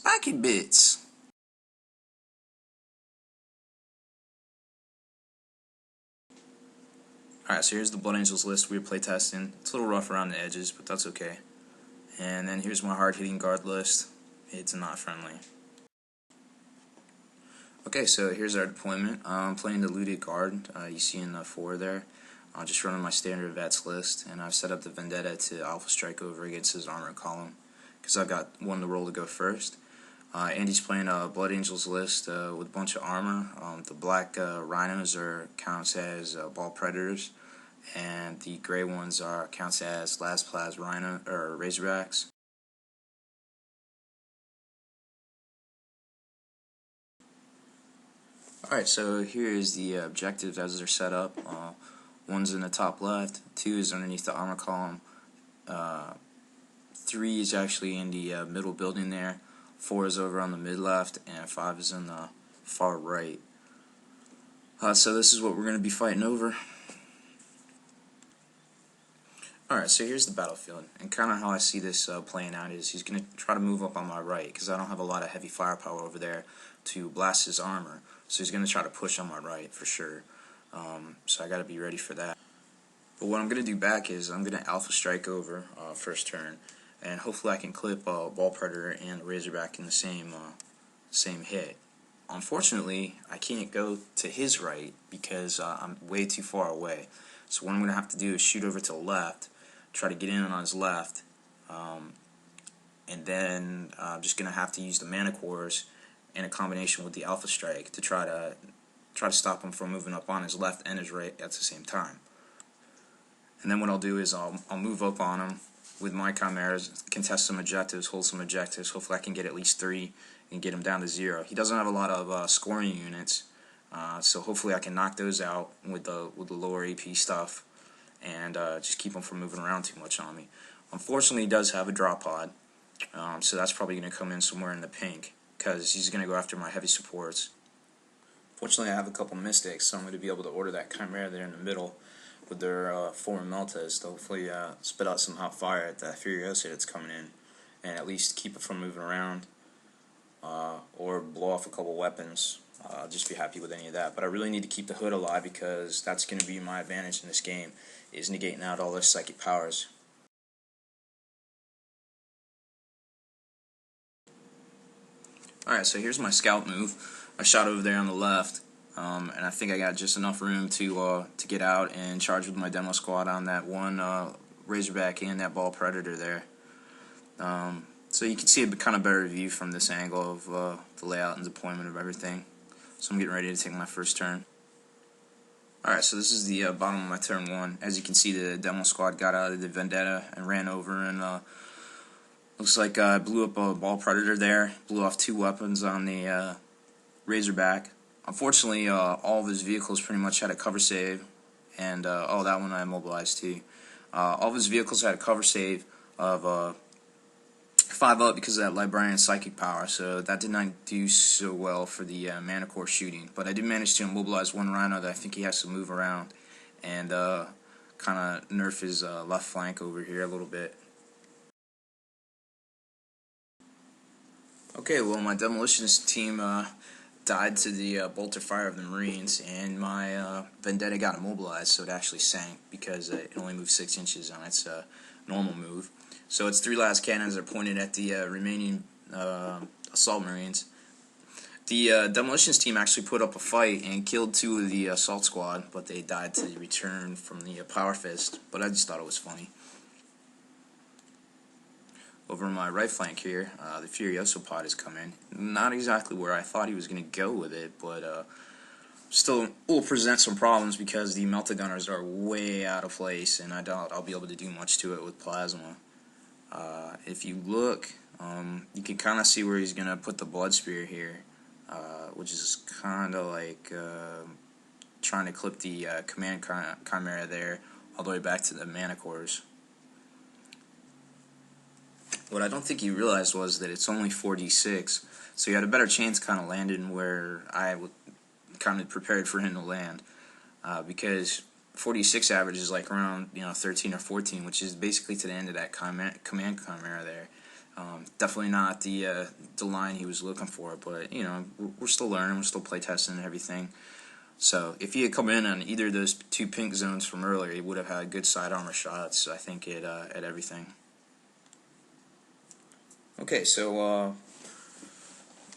spiky bits. Alright, so here's the Blood Angels list we were playtesting. It's a little rough around the edges, but that's okay. And then here's my hard-hitting guard list. It's not friendly. Okay, so here's our deployment. I'm playing the looted guard. You see in the 4 there. I'm just running my standard vets list, and I've set up the Vendetta to alpha strike over against his armor column, because I've got one to roll to go first. Andy's playing a Blood Angels list with a bunch of armor. The black rhinos counts as ball predators, and the gray ones counts as last plas rhino or razorbacks. Alright, so here is the objectives as they're set up. One's in the top left, 2 is underneath the armor column, 3 is actually in the middle building there, 4 is over on the mid left, and 5 is in the far right. So this is what we're going to be fighting over. Alright, so here's the battlefield, and kind of how I see this playing out is he's going to try to move up on my right, because I don't have a lot of heavy firepower over there to blast his armor, so he's going to try to push on my right for sure. So I got to be ready for that. But what I'm going to do back is I'm going to alpha strike over first turn, and hopefully I can clip Ball Predator and Razorback in the same hit. Unfortunately, I can't go to his right because I'm way too far away. So what I'm going to have to do is shoot over to the left, try to get in on his left, and then I'm just going to have to use the mana cores in a combination with the alpha strike to try to stop him from moving up on his left and his right at the same time. And then what I'll do is I'll move up on him with my chimeras, contest some objectives, hold some objectives. Hopefully I can get at least 3 and get him down to 0. He doesn't have a lot of scoring units, so hopefully I can knock those out with the lower AP stuff and just keep him from moving around too much on me. Unfortunately, he does have a drop pod, so that's probably going to come in somewhere in the pink because he's going to go after my heavy supports. Fortunately, I have a couple mystics, so I'm going to be able to order that chimera there in the middle with their 4 meltas to hopefully spit out some hot fire at that Furiosa that's coming in, and at least keep it from moving around, or blow off a couple weapons. I'll just be happy with any of that. But I really need to keep the hood alive because that's going to be my advantage in this game, is negating out all their psychic powers. Alright, so here's my scout move. I shot over there on the left, and I think I got just enough room to get out and charge with my demo squad on that one Razorback and that Ball Predator there. So you can see a kind of better view from this angle of the layout and deployment of everything. So I'm getting ready to take my first turn. Alright, so this is the bottom of my turn 1. As you can see, the demo squad got out of the Vendetta and ran over, and looks like I blew up a Ball Predator there, blew off 2 weapons on the Razorback. Unfortunately, all of his vehicles pretty much had a cover save, and oh, that one I immobilized too. All of his vehicles had a cover save of 5 up because of that Librarian Psychic power, so that did not do so well for the mana core shooting. But I did manage to immobilize one Rhino that I think he has to move around and kind of nerf his left flank over here a little bit. Okay, well, my demolitionist team died to the bolter fire of the Marines, and my Vendetta got immobilized, so it actually sank because it only moved 6 inches on its normal move. So its 3 last cannons are pointed at the remaining assault Marines. The demolitions team actually put up a fight and killed 2 of the assault squad, but they died to the return from the power fist, but I just thought it was funny. Over my right flank here, the Furiosa pod has come in. Not exactly where I thought he was going to go with it, but still will present some problems because the Melta-Gunners are way out of place, and I doubt I'll be able to do much to it with Plasma. If you look, you can kind of see where he's going to put the Blood Spear here, which is kind of like trying to clip the Command Chimera there all the way back to the mana cores. What I don't think he realized was that it's only 4d6, so he had a better chance kind of landing where I kind of prepared for him to land, because 4d6 average is like around 13 or 14, which is basically to the end of that command chimera there. Definitely not the line he was looking for, but you know, we're still learning, we're still playtesting and everything. So if he had come in on either of those two pink zones from earlier, he would have had good side armor shots, I think, at everything. Okay, so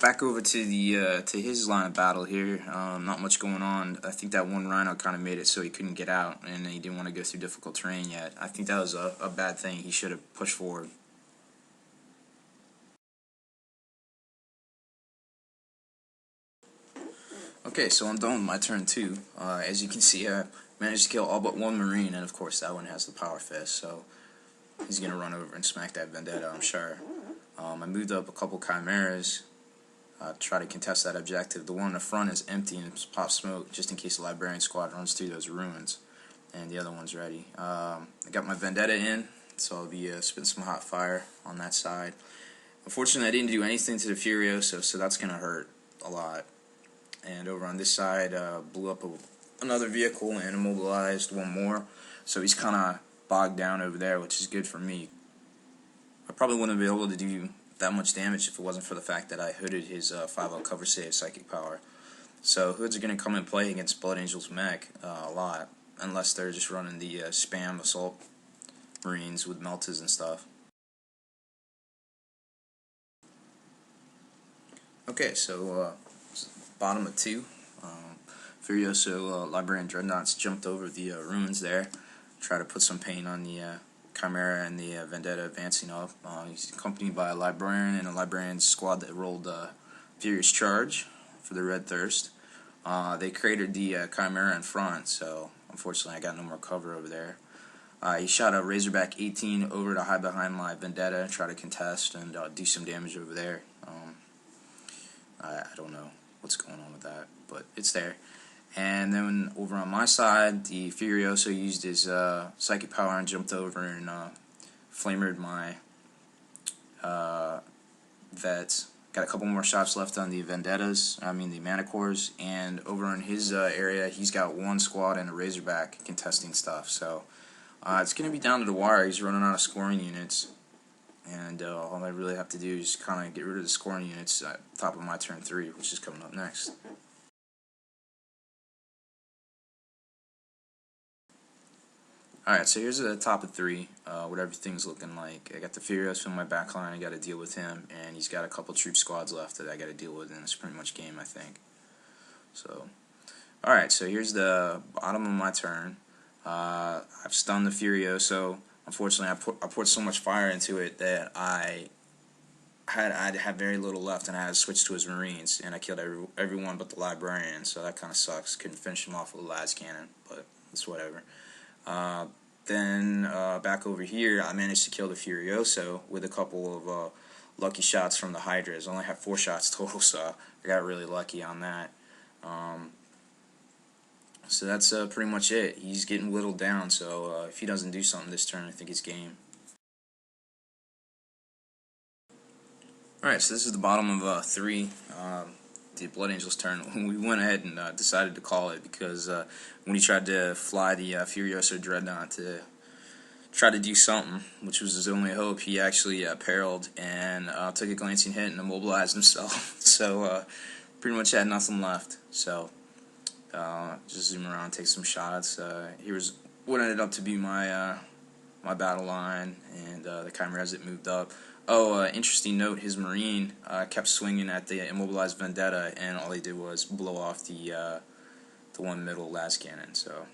back over to the to his line of battle here. Not much going on. I think that one Rhino kind of made it so he couldn't get out, and he didn't want to go through difficult terrain yet. I think that was a bad thing. He should have pushed forward. Okay, so I'm done with my turn 2. As you can see, I managed to kill all but one Marine, and of course that one has the Power Fist, so he's going to run over and smack that Vendetta, I'm sure. I moved up a couple Chimeras, try to contest that objective. The one in the front is empty and it's pop smoke, just in case the Librarian squad runs through those ruins, and the other one's ready. I got my Vendetta in, so I'll be spitting some hot fire on that side. Unfortunately, I didn't do anything to the Furioso, so that's going to hurt a lot. And over on this side, blew up another vehicle and immobilized one more, so he's kind of bogged down over there, which is good for me. I probably wouldn't be able to do that much damage if it wasn't for the fact that I hooded his 5-0 cover save psychic power. So hoods are going to come and play against Blood Angel's mech a lot, unless they're just running the spam assault marines with meltas and stuff. Okay, so bottom of 2. Furioso Librarian Dreadnoughts jumped over the ruins there, try to put some pain on the Chimera and the Vendetta advancing up. He's accompanied by a Librarian and a Librarian squad that rolled Furious Charge for the Red Thirst. They cratered the Chimera in front, so unfortunately I got no more cover over there. He shot a Razorback 18 over to hide behind my Vendetta, try to contest and do some damage over there. I don't know what's going on with that, but it's there. And then over on my side, the Furioso used his psychic power and jumped over and flamered my vets. Got a couple more shots left on the Vendettas, the Manticores, and over in his area, he's got one squad and a Razorback contesting stuff. So it's going to be down to the wire. He's running out of scoring units, and all I really have to do is kind of get rid of the scoring units at the top of my turn 3, which is coming up next. Alright, so here's the top of 3, what everything's looking like. I got the Furioso in my backline, I got to deal with him, and he's got a couple troop squads left that I got to deal with, and it's pretty much game, I think. So, alright, so here's the bottom of my turn. I've stunned the Furioso. Unfortunately, I poured so much fire into it that I had very little left, and I had to switch to his Marines, and I killed everyone but the Librarian, so that kind of sucks. Couldn't finish him off with a las cannon, but it's whatever. Then back over here, I managed to kill the Furioso with a couple of lucky shots from the Hydras. I only had 4 shots total, so I got really lucky on that. So that's pretty much it. He's getting whittled down, so if he doesn't do something this turn, I think it's game. Alright, so this is the bottom of 3. The Blood Angel's turn. We went ahead and decided to call it because when he tried to fly the Furioso Dreadnought to try to do something, which was his only hope, he actually periled and took a glancing hit and immobilized himself. So pretty much had nothing left. So just zoom around, take some shots. Here's what ended up to be my my battle line and the Chimeras that moved up. Oh, interesting note, his Marine kept swinging at the immobilized Vendetta, and all he did was blow off the one middle las cannon, so.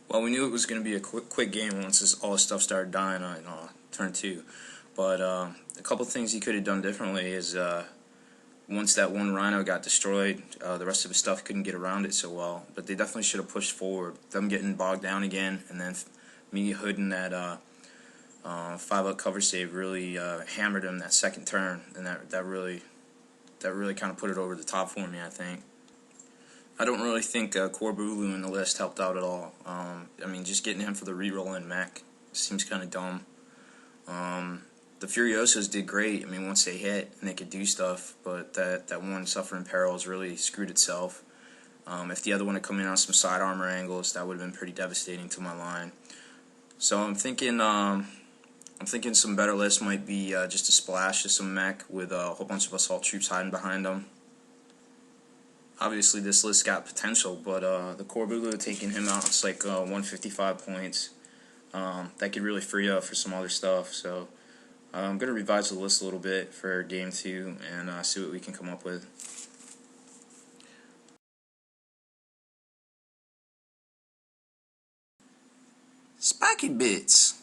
Well, we knew it was going to be a quick game once all this stuff started dying on turn 2. But a couple things he could have done differently is once that one Rhino got destroyed, the rest of his stuff couldn't get around it so well. But they definitely should have pushed forward. Them getting bogged down again, and then me hooding that 5-0 cover save really hammered him that second turn, and that really kind of put it over the top for me, I think. I don't really think Corbulu in the list helped out at all. Just getting him for the reroll in mech seems kind of dumb. The Furiosos did great. Once they hit and they could do stuff, but that one Suffering Perils really screwed itself. If the other one had come in on some side armor angles, that would have been pretty devastating to my line. So I'm thinking some better lists might be just a splash of some mech with a whole bunch of assault troops hiding behind them. Obviously, this list got potential, but the Corbeau taking him out, it's like 155 points. That could really free up for some other stuff. So I'm going to revise the list a little bit for Game 2 and see what we can come up with. Spiky Bits!